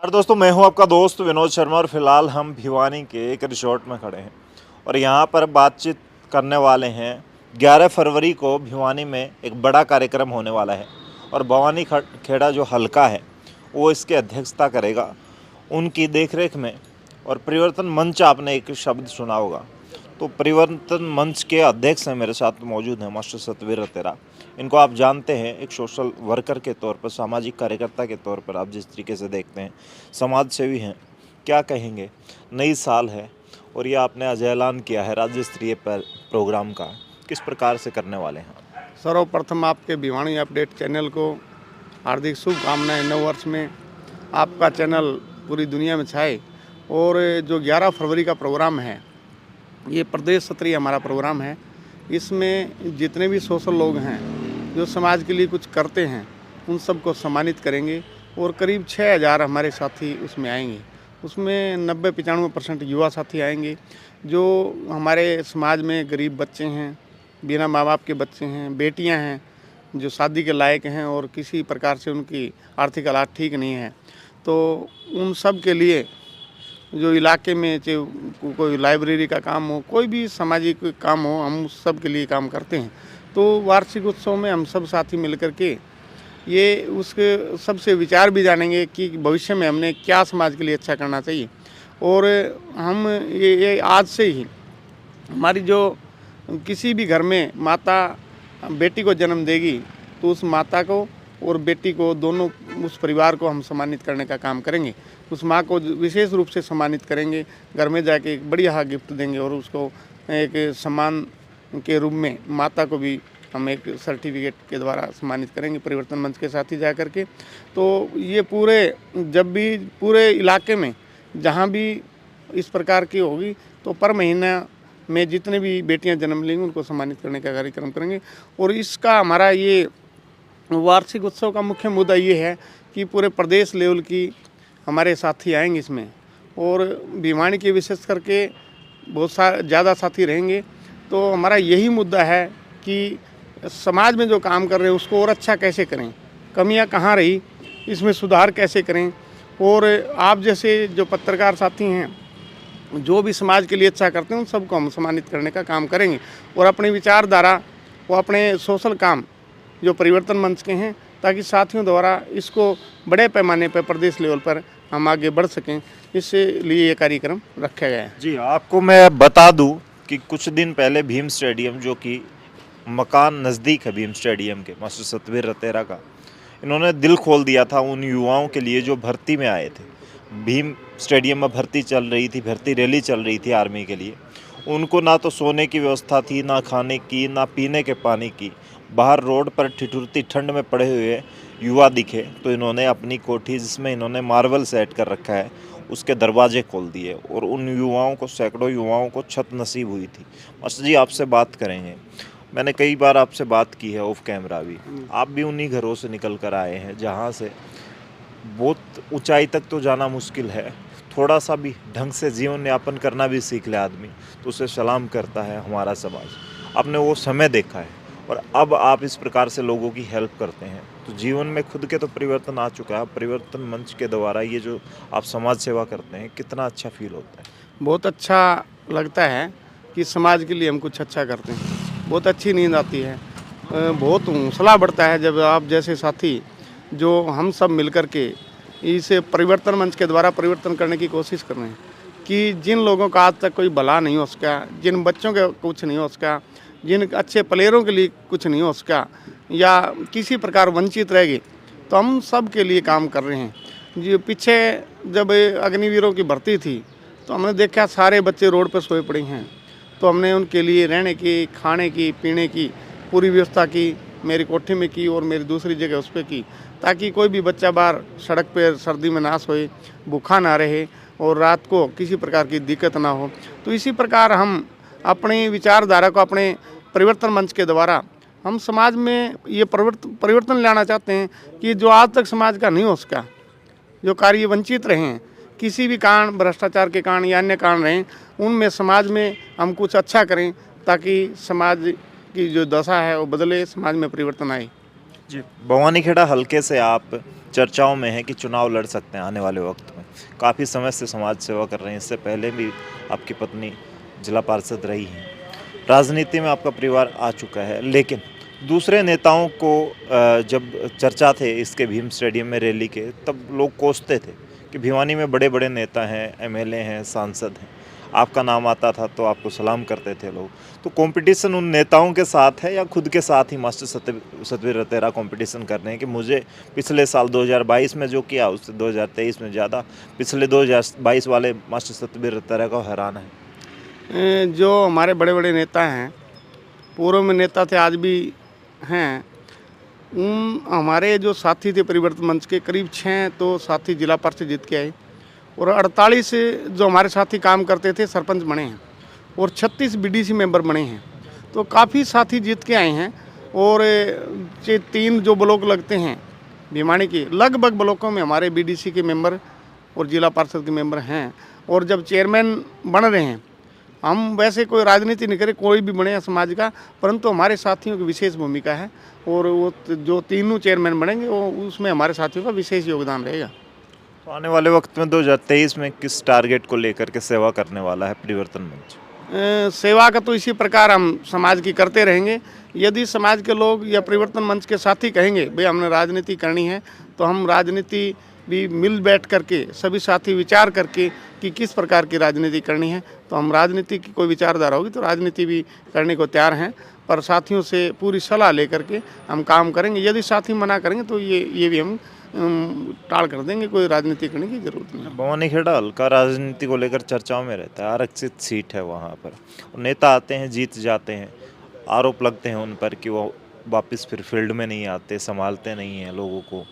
और दोस्तों, मैं हूं आपका दोस्त विनोद शर्मा और फिलहाल हम भिवानी के एक रिसोर्ट में खड़े हैं और यहां पर बातचीत करने वाले हैं। 11 फरवरी को भिवानी में एक बड़ा कार्यक्रम होने वाला है और भवानी खेड़ा जो हलका है वो इसकी अध्यक्षता करेगा। उनकी देखरेख में और परिवर्तन मंच, आपने एक शब्द सुना होगा, तो परिवर्तन मंच के अध्यक्ष हैं मेरे साथ मौजूद हैं मास्टर सतवीर रतेरा। इनको आप जानते हैं एक सोशल वर्कर के तौर पर, सामाजिक कार्यकर्ता के तौर पर आप जिस तरीके से देखते हैं, समाज सेवी हैं। क्या कहेंगे, नई साल है और ये आपने आज ऐलान किया है राज्य स्तरीय प्रोग्राम का, किस प्रकार से करने वाले हैं? सर्वप्रथम आपके भिवानी अपडेट चैनल को हार्दिक शुभकामनाएं। नव वर्ष में आपका चैनल पूरी दुनिया में छाए। और जो 11 फरवरी का प्रोग्राम है, ये प्रदेश स्तरीय हमारा प्रोग्राम है। इसमें जितने भी सोशल लोग हैं जो समाज के लिए कुछ करते हैं, उन सबको सम्मानित करेंगे और करीब 6000 हमारे साथी उसमें आएंगे। उसमें 90-95% युवा साथी आएंगे जो हमारे समाज में गरीब बच्चे हैं, बिना माँ बाप के बच्चे हैं, बेटियां हैं जो शादी के लायक हैं और किसी प्रकार से उनकी आर्थिक हालात ठीक नहीं है। तो उन सब के लिए जो इलाके में चाहे कोई लाइब्रेरी का काम हो, कोई भी सामाजिक काम हो, हम उस सब के लिए काम करते हैं। तो वार्षिक उत्सव में हम सब साथी मिलकर के ये उसके सबसे विचार भी जानेंगे कि भविष्य में हमने क्या समाज के लिए अच्छा करना चाहिए। और हम ये आज से ही हमारी जो किसी भी घर में माता बेटी को जन्म देगी तो उस माता को और बेटी को, दोनों उस परिवार को हम सम्मानित करने का काम करेंगे। उस माँ को विशेष रूप से सम्मानित करेंगे, घर में जाके एक बढ़िया गिफ्ट देंगे और उसको एक सम्मान के रूप में माता को भी हम एक सर्टिफिकेट के द्वारा सम्मानित करेंगे परिवर्तन मंच के साथ ही जा कर के। तो ये जब भी पूरे इलाके में जहाँ भी इस प्रकार की होगी तो पर महीना में जितने भी बेटियां जन्म लेंगी उनको सम्मानित करने का कार्यक्रम करेंगे। और इसका हमारा ये वार्षिक उत्सव का मुख्य मुद्दा ये है कि पूरे प्रदेश लेवल की हमारे साथी आएंगे इसमें, और भिवानी के विशेष करके बहुत ज़्यादा साथी रहेंगे। तो हमारा यही मुद्दा है कि समाज में जो काम कर रहे हैं उसको और अच्छा कैसे करें, कमियां कहाँ रही, इसमें सुधार कैसे करें। और आप जैसे जो पत्रकार साथी हैं जो भी समाज के लिए अच्छा करते हैं उन सबको हम सम्मानित करने का काम करेंगे। और अपनी विचारधारा वो अपने सोशल काम जो परिवर्तन मंच के हैं, ताकि साथियों द्वारा इसको बड़े पैमाने पर प्रदेश लेवल पर हम आगे बढ़ सकें, इससे लिए ये कार्यक्रम रखा गया है। जी, आपको मैं बता दूं कि कुछ दिन पहले भीम स्टेडियम, जो कि मकान नज़दीक है भीम स्टेडियम के, मास्टर सतवीर रतेरा का, इन्होंने दिल खोल दिया था उन युवाओं के लिए जो भर्ती में आए थे। भीम स्टेडियम में भर्ती चल रही थी, भर्ती रैली चल रही थी आर्मी के लिए। उनको ना तो सोने की व्यवस्था थी, ना खाने की, ना पीने के पानी की। बाहर रोड पर ठिठुरती ठंड में पड़े हुए युवा दिखे तो इन्होंने अपनी कोठी, जिसमें इन्होंने मार्बल सेट कर रखा है, उसके दरवाजे खोल दिए और उन युवाओं को, सैकड़ों युवाओं को छत नसीब हुई थी। मास्टर जी, आपसे बात करेंगे। मैंने कई बार आपसे बात की है ऑफ कैमरा भी। आप भी उन्हीं घरों से निकल कर आए हैं जहाँ से बहुत ऊंचाई तक तो जाना मुश्किल है, थोड़ा सा भी ढंग से जीवन यापन करना भी सीख ले आदमी तो उसे सलाम करता है हमारा समाज। आपने वो समय देखा है और अब आप इस प्रकार से लोगों की हेल्प करते हैं, तो जीवन में खुद के तो परिवर्तन आ चुका है। परिवर्तन मंच के द्वारा ये जो आप समाज सेवा करते हैं, कितना अच्छा फील होता है? बहुत अच्छा लगता है कि समाज के लिए हम कुछ अच्छा करते हैं। बहुत अच्छी नींद आती है, बहुत हौसला बढ़ता है जब आप जैसे साथी, जो हम सब मिलकर के इस परिवर्तन मंच के द्वारा परिवर्तन करने की कोशिश कर रहे हैं कि जिन लोगों का आज तक कोई भला नहीं हो सका, जिन बच्चों का कुछ नहीं हो सका, जिन अच्छे प्लेयरों के लिए कुछ नहीं हो सका या किसी प्रकार वंचित रह गए, तो हम सब के लिए काम कर रहे हैं। जो पीछे जब अग्निवीरों की भर्ती थी तो हमने देखा सारे बच्चे रोड पर सोए पड़े हैं, तो हमने उनके लिए रहने की, खाने की, पीने की पूरी व्यवस्था की, मेरी कोठी में की और मेरी दूसरी जगह उस पर की, ताकि कोई भी बच्चा बाहर सड़क पर सर्दी में ना सोए, भूखा ना रहे और रात को किसी प्रकार की दिक्कत ना हो। तो इसी प्रकार हम अपनी विचारधारा को अपने परिवर्तन मंच के द्वारा हम समाज में ये परिवर्तन लाना चाहते हैं कि जो आज तक समाज का नहीं हो सका, जो कार्य वंचित रहे हैं, किसी भी कारण, भ्रष्टाचार के कारण या अन्य कारण रहे, उनमें समाज में हम कुछ अच्छा करें ताकि समाज की जो दशा है वो बदले, समाज में परिवर्तन आए। जी, भवानीखेड़ा हलके से आप चर्चाओं में हैं कि चुनाव लड़ सकते हैं आने वाले वक्त में। काफ़ी समय से समाज सेवा कर रहे हैं, इससे पहले भी आपकी पत्नी जिला पार्षद रही हैं। राजनीति में आपका परिवार आ चुका है, लेकिन दूसरे नेताओं को जब चर्चा थे इसके भीम स्टेडियम में रैली के, तब लोग कोसते थे कि भिवानी में बड़े-बड़े नेता हैं, एमएलए हैं, सांसद हैं। आपका नाम आता था तो आपको सलाम करते थे लोग। तो कंपटीशन उन नेताओं के साथ है या खुद के साथ ही मास्टर सतवीर रतेरा कंपटीशन कर रहे हैं कि मुझे पिछले साल 2022 में जो किया उससे 2023 में ज़्यादा पिछले 2022 वाले मास्टर सतवीर रतेरा को हराना है? जो हमारे बड़े बड़े नेता हैं, पूर्व में नेता थे, आज भी हैं, उन हमारे जो साथी थे परिवर्तन मंच के करीब 6 तो साथी जिला पार्षद जीत के आए और 48 जो हमारे साथी काम करते थे सरपंच बने हैं और 36 बीडीसी मेंबर बने हैं। तो काफ़ी साथी जीत के आए हैं और ये 3 जो ब्लॉक लगते हैं भिवानी के, लगभग ब्लॉकों में हमारे बीडीसी के मेंबर और जिला पार्षद के मेंबर हैं। और जब चेयरमैन बन रहे हैं, हम वैसे कोई राजनीति नहीं करें, कोई भी बने समाज का, परंतु हमारे साथियों की विशेष भूमिका है और वो जो तीनों चेयरमैन बनेंगे वो उसमें हमारे साथियों का विशेष योगदान रहेगा। तो आने वाले वक्त में 2023 में किस टारगेट को लेकर के सेवा करने वाला है परिवर्तन मंच? सेवा का तो इसी प्रकार हम समाज की करते रहेंगे। यदि समाज के लोग या परिवर्तन मंच के साथी कहेंगे भाई हमने राजनीति करनी है, तो हम राजनीति भी मिल बैठ करके सभी साथी विचार करके कि किस प्रकार की राजनीति करनी है, तो हम राजनीति की कोई विचारधारा होगी तो राजनीति भी करने को तैयार हैं, पर साथियों से पूरी सलाह लेकर के हम काम करेंगे। यदि साथी मना करेंगे तो ये भी हम टाल कर देंगे, कोई राजनीति करने की जरूरत नहीं है। भवानीखेड़ा हल्का राजनीति को लेकर चर्चाओं में रहता है, आरक्षित सीट है वहाँ पर, और नेता आते हैं जीत जाते हैं, आरोप लगते हैं उन पर कि वो वापस फिर फील्ड में नहीं आते, संभालते नहीं हैं लोगों को।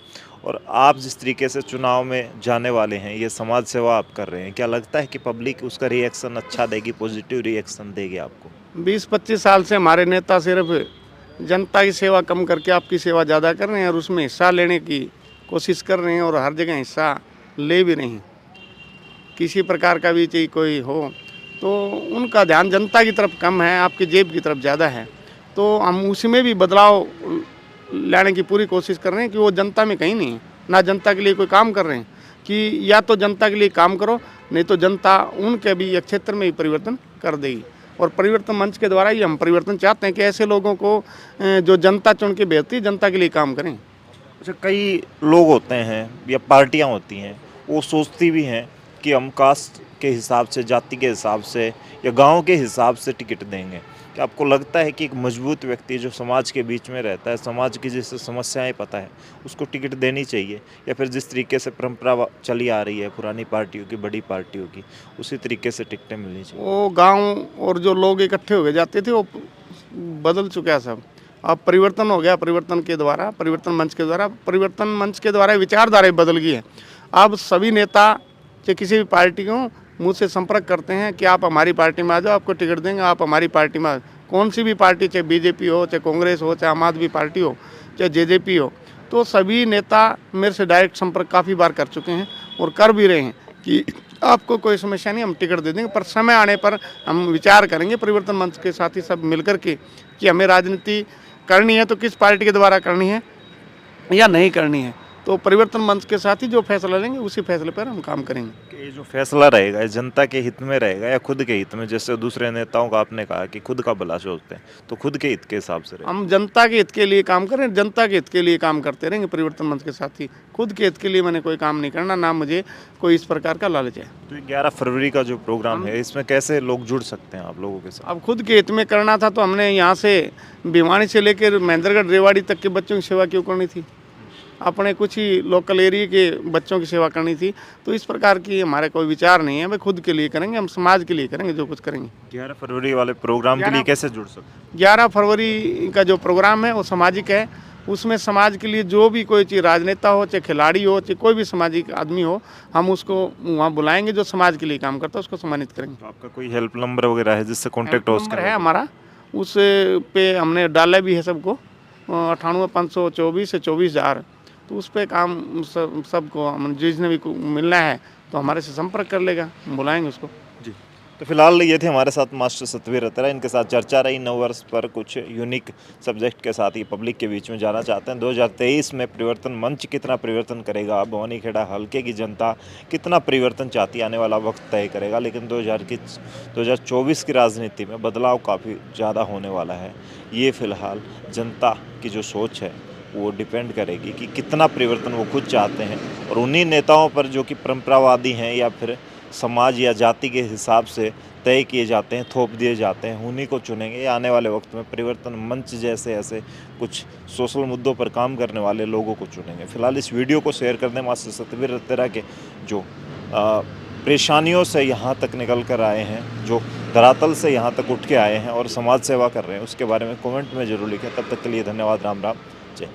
और आप जिस तरीके से चुनाव में जाने वाले हैं, ये समाज सेवा आप कर रहे हैं, क्या लगता है कि पब्लिक उसका रिएक्शन अच्छा देगी, पॉजिटिव रिएक्शन देगी आपको? 20-25 साल से हमारे नेता सिर्फ जनता की सेवा कम करके आपकी सेवा ज़्यादा कर रहे हैं और उसमें हिस्सा लेने की कोशिश कर रहे हैं और हर जगह हिस्सा ले भी रहे हैं। किसी प्रकार का भी चीज़ कोई हो तो उनका ध्यान जनता की तरफ कम है, आपकी जेब की तरफ ज़्यादा है। तो हम उसमें भी बदलाव लाने की पूरी कोशिश कर रहे हैं कि वो जनता में कहीं नहीं है, ना जनता के लिए कोई काम कर रहे हैं कि या तो जनता के लिए काम करो, नहीं तो जनता उनके भी एक क्षेत्र में ही परिवर्तन कर देगी। और परिवर्तन मंच के द्वारा ही हम परिवर्तन चाहते हैं कि ऐसे लोगों को जो जनता चुन के भेजती है, जनता के लिए काम करें। अच्छा, कई लोग होते हैं या पार्टियां होती हैं, वो सोचती भी हैं कि हम कास्ट के हिसाब से, जाति के हिसाब से या गांव के हिसाब से टिकट देंगे। क्या आपको लगता है कि एक मजबूत व्यक्ति जो समाज के बीच में रहता है, समाज की जिससे समस्याएं पता है, उसको टिकट देनी चाहिए, या फिर जिस तरीके से परंपरा चली आ रही है पुरानी पार्टियों की, बड़ी पार्टियों की, उसी तरीके से टिकटें मिलनी चाहिए? वो गाँव और जो लोग इकट्ठे हो गए जाते थे वो बदल चुका है सब। अब परिवर्तन हो गया, परिवर्तन के द्वारा, परिवर्तन मंच के द्वारा विचारधारा बदल गई है। अब सभी नेता चाहे किसी भी पार्टी को मुझसे संपर्क करते हैं कि आप हमारी पार्टी में आ जाओ, आपको टिकट देंगे, आप हमारी पार्टी में आ जाओ। कौन सी भी पार्टी, चाहे बीजेपी हो, चाहे कांग्रेस हो, चाहे आम आदमी पार्टी हो, चाहे जेजेपी हो, तो सभी नेता मेरे से डायरेक्ट संपर्क काफ़ी बार कर चुके हैं और कर भी रहे हैं कि आपको कोई समस्या नहीं, हम टिकट दे देंगे, पर समय आने पर हम विचार करेंगे परिवर्तन मंच के साथी सब मिलकर के कि हमें राजनीति करनी है तो किस पार्टी के द्वारा करनी है या नहीं करनी है। तो परिवर्तन मंच के साथ ही जो फैसला लेंगे उसी फैसले पर हम काम करेंगे। कि ये जो फैसला रहेगा ये जनता के हित में रहेगा या खुद के हित में? जैसे दूसरे नेताओं का आपने कहा कि खुद का भला सोचते हैं, तो खुद के हित के हिसाब से रहेगा। हम जनता के हित के लिए काम करें, जनता के हित के लिए काम करते रहेंगे परिवर्तन मंच के साथ ही। खुद के हित के लिए मैंने कोई काम नहीं करना, ना मुझे कोई इस प्रकार का लालच है। तो 11 फरवरी का जो प्रोग्राम है, इसमें कैसे लोग जुड़ सकते हैं आप लोगों के साथ? अब खुद के हित में करना था तो हमने यहाँ से भिवानी से लेकर महेंद्रगढ़ रेवाड़ी तक के बच्चों की सेवा क्यों करनी थी? अपने कुछ ही लोकल एरिया के बच्चों की सेवा करनी थी। तो इस प्रकार की हमारे कोई विचार नहीं है, भाई खुद के लिए करेंगे, हम समाज के लिए करेंगे जो कुछ करेंगे। 11 फरवरी वाले प्रोग्राम के लिए कैसे जुड़ सकते? 11 फरवरी का जो प्रोग्राम है वो सामाजिक है। उसमें समाज के लिए जो भी कोई चीज़, राजनेता हो, चाहे खिलाड़ी हो, चाहे कोई भी सामाजिक आदमी हो, हम उसको वहाँ बुलाएंगे जो समाज के लिए काम करता है, उसको सम्मानित करेंगे। तो आपका कोई हेल्प नंबर वगैरह है जिससे कॉन्टेक्ट हो नंबर है हमारा, उस पे हमने डाला भी है सबको, 98-524 से 24,000। तो उस पर काम सबको, हम जिसने भी मिलना है तो हमारे से संपर्क कर लेगा, हम बुलाएंगे उसको। जी, तो फिलहाल ये थे हमारे साथ मास्टर सतवीर रतेरा, इनके साथ चर्चा रही नव वर्ष पर कुछ यूनिक सब्जेक्ट के साथ ही पब्लिक के बीच में जाना चाहते हैं 2023 में परिवर्तन मंच कितना परिवर्तन करेगा, भवानीखेड़ा हल्के की जनता कितना परिवर्तन चाहती है, आने वाला वक्त तय करेगा। लेकिन 2024 की राजनीति में बदलाव काफ़ी ज़्यादा होने वाला है। ये फिलहाल जनता की जो सोच है वो डिपेंड करेगी कि कितना परिवर्तन वो खुद चाहते हैं, और उन्हीं नेताओं पर जो कि परंपरावादी हैं या फिर समाज या जाति के हिसाब से तय किए जाते हैं, थोप दिए जाते हैं, उन्हीं को चुनेंगे या आने वाले वक्त में परिवर्तन मंच जैसे ऐसे कुछ सोशल मुद्दों पर काम करने वाले लोगों को चुनेंगे। फिलहाल इस वीडियो को शेयर कर दें। मास्टर सतवीर रतेरा के जो परेशानियों से यहाँ तक निकल कर आए हैं, जो धरातल से यहाँ तक उठ के आए हैं और समाज सेवा कर रहे हैं, उसके बारे में कमेंट में ज़रूर लिखें। तब तक के लिए धन्यवाद। राम राम, जय।